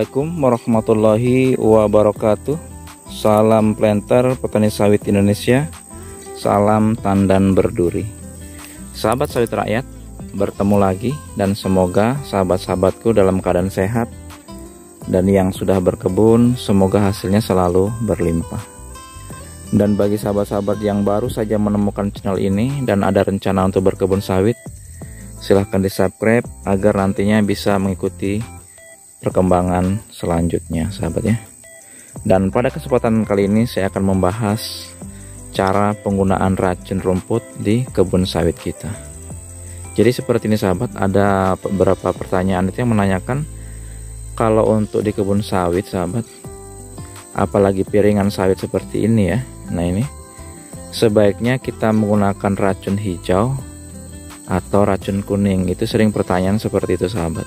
Assalamualaikum warahmatullahi wabarakatuh. Salam planter petani sawit Indonesia. Salam tandan berduri. Sahabat sawit rakyat, bertemu lagi dan semoga sahabat-sahabatku dalam keadaan sehat, dan yang sudah berkebun semoga hasilnya selalu berlimpah. Dan bagi sahabat-sahabat yang baru saja menemukan channel ini dan ada rencana untuk berkebun sawit, silahkan di subscribe agar nantinya bisa mengikuti perkembangan selanjutnya, sahabat ya. Dan pada kesempatan kali ini saya akan membahas cara penggunaan racun rumput di kebun sawit kita. Jadi seperti ini sahabat, ada beberapa pertanyaan itu yang menanyakan kalau untuk di kebun sawit sahabat, apalagi piringan sawit seperti ini ya. Nah ini sebaiknya kita menggunakan racun hijau atau racun kuning. Itu sering pertanyaan seperti itu sahabat.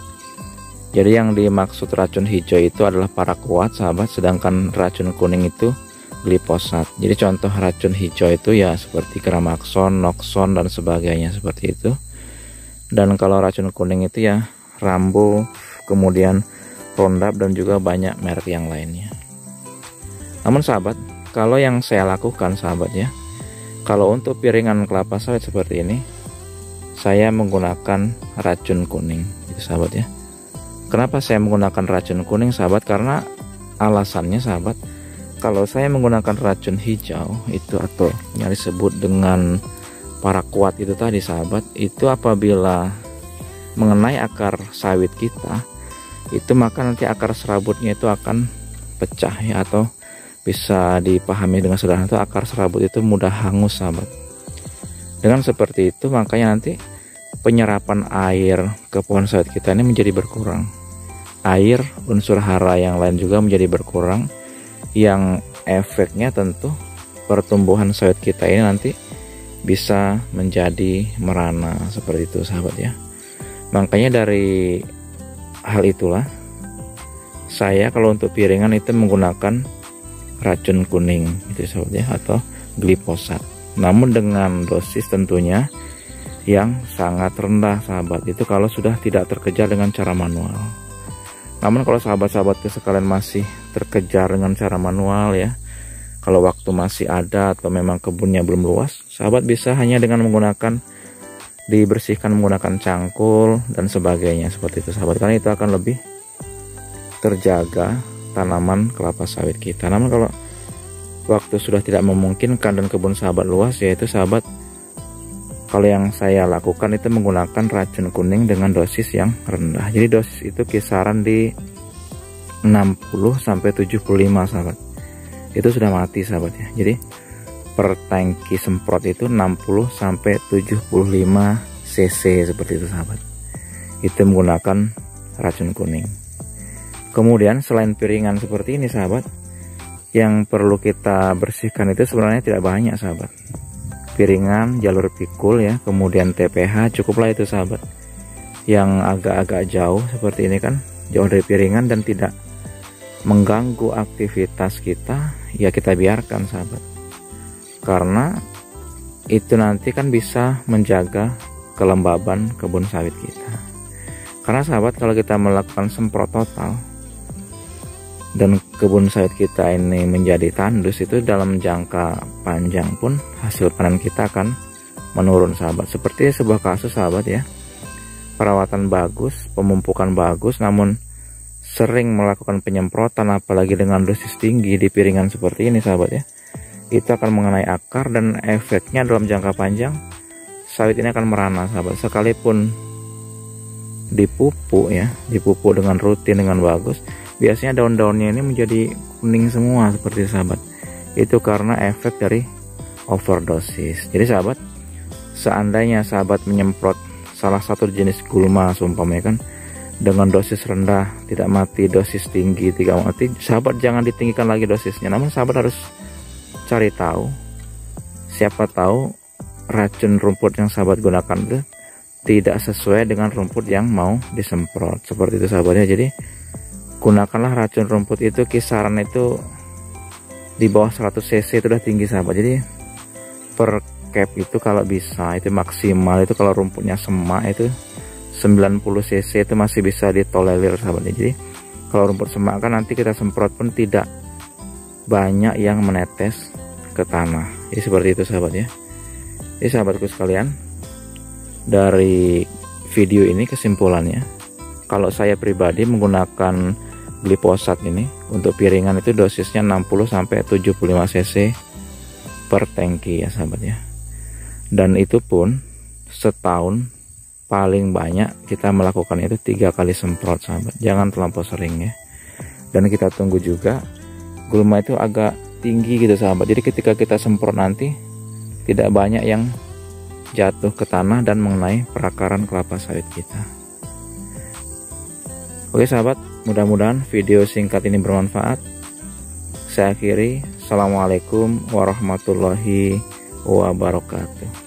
Jadi yang dimaksud racun hijau itu adalah paraquat sahabat, sedangkan racun kuning itu glifosat. Jadi contoh racun hijau itu ya seperti Kramaxon, Noxon dan sebagainya seperti itu. Dan kalau racun kuning itu ya Rambo, kemudian Roundup dan juga banyak merek yang lainnya. Namun sahabat, kalau yang saya lakukan sahabat ya, kalau untuk piringan kelapa sawit seperti ini, saya menggunakan racun kuning gitu sahabat ya. Kenapa saya menggunakan racun kuning sahabat? Karena alasannya sahabat, kalau saya menggunakan racun hijau itu atau yang disebut dengan paraquat itu tadi sahabat, itu apabila mengenai akar sawit kita, itu maka nanti akar serabutnya itu akan pecah ya, atau bisa dipahami dengan sederhana itu akar serabut itu mudah hangus sahabat. Dengan seperti itu makanya nanti penyerapan air ke pohon sawit kita ini menjadi berkurang. Air, unsur hara yang lain juga menjadi berkurang, yang efeknya tentu pertumbuhan sawit kita ini nanti bisa menjadi merana seperti itu sahabat ya. Makanya dari hal itulah saya kalau untuk piringan itu menggunakan racun kuning itu sahabat ya, atau glifosat. Namun dengan dosis tentunya yang sangat rendah sahabat, itu kalau sudah tidak terkejar dengan cara manual. Namun kalau sahabat-sahabatku sekalian masih terkejar dengan cara manual ya, kalau waktu masih ada atau memang kebunnya belum luas, sahabat bisa hanya dengan menggunakan dibersihkan menggunakan cangkul dan sebagainya seperti itu sahabat, karena itu akan lebih terjaga tanaman kelapa sawit kita. Namun kalau waktu sudah tidak memungkinkan dan kebun sahabat luas, yaitu sahabat, kalau yang saya lakukan itu menggunakan racun kuning dengan dosis yang rendah. Jadi dosis itu kisaran di 60 sampai 75 sahabat. Itu sudah mati sahabat ya. Jadi per tangki semprot itu 60 sampai 75 cc seperti itu sahabat. Itu menggunakan racun kuning. Kemudian selain piringan seperti ini sahabat, yang perlu kita bersihkan itu sebenarnya tidak banyak sahabat. Piringan, jalur pikul ya, kemudian TPH, cukuplah itu sahabat. Yang agak-agak jauh seperti ini kan, jauh dari piringan dan tidak mengganggu aktivitas kita, ya kita biarkan sahabat. Karena itu nanti kan bisa menjaga kelembaban kebun sawit kita. Karena sahabat, kalau kita melakukan semprot total dan kebun sawit kita ini menjadi tandus, itu dalam jangka panjang pun hasil panen kita akan menurun sahabat. Seperti sebuah kasus sahabat ya, perawatan bagus, pemupukan bagus, namun sering melakukan penyemprotan apalagi dengan dosis tinggi di piringan seperti ini sahabat ya, itu akan mengenai akar dan efeknya dalam jangka panjang sawit ini akan merana sahabat. Sekalipun dipupuk ya, dipupuk dengan rutin dengan bagus, biasanya daun-daunnya ini menjadi kuning semua seperti sahabat. Itu karena efek dari overdosis. Jadi sahabat, seandainya sahabat menyemprot salah satu jenis gulma seumpamanya kan dengan dosis rendah tidak mati, dosis tinggi tidak mati, sahabat jangan ditinggikan lagi dosisnya. Namun sahabat harus cari tahu, siapa tahu racun rumput yang sahabat gunakan itu tidak sesuai dengan rumput yang mau disemprot seperti itu sahabatnya. Jadi gunakanlah racun rumput itu kisaran itu di bawah 100 cc itu udah tinggi sahabat. Jadi per cap itu kalau bisa itu maksimal, itu kalau rumputnya semak itu 90 cc itu masih bisa ditolerir sahabat. Jadi Kalau rumput semak kan nanti kita semprot pun tidak banyak yang menetes ke tanah. Jadi seperti itu sahabat ya. Jadi sahabatku sekalian, dari video ini kesimpulannya, kalau saya pribadi menggunakan glifosat ini untuk piringan itu dosisnya 60-75 cc per tangki ya sahabat ya. Dan itu pun setahun paling banyak kita melakukan itu 3 kali semprot sahabat, jangan terlampau sering ya. Dan kita tunggu juga gulma itu agak tinggi gitu sahabat, jadi ketika kita semprot nanti tidak banyak yang jatuh ke tanah dan mengenai perakaran kelapa sawit kita. Oke sahabat, mudah-mudahan video singkat ini bermanfaat. Saya akhiri, assalamualaikum warahmatullahi wabarakatuh.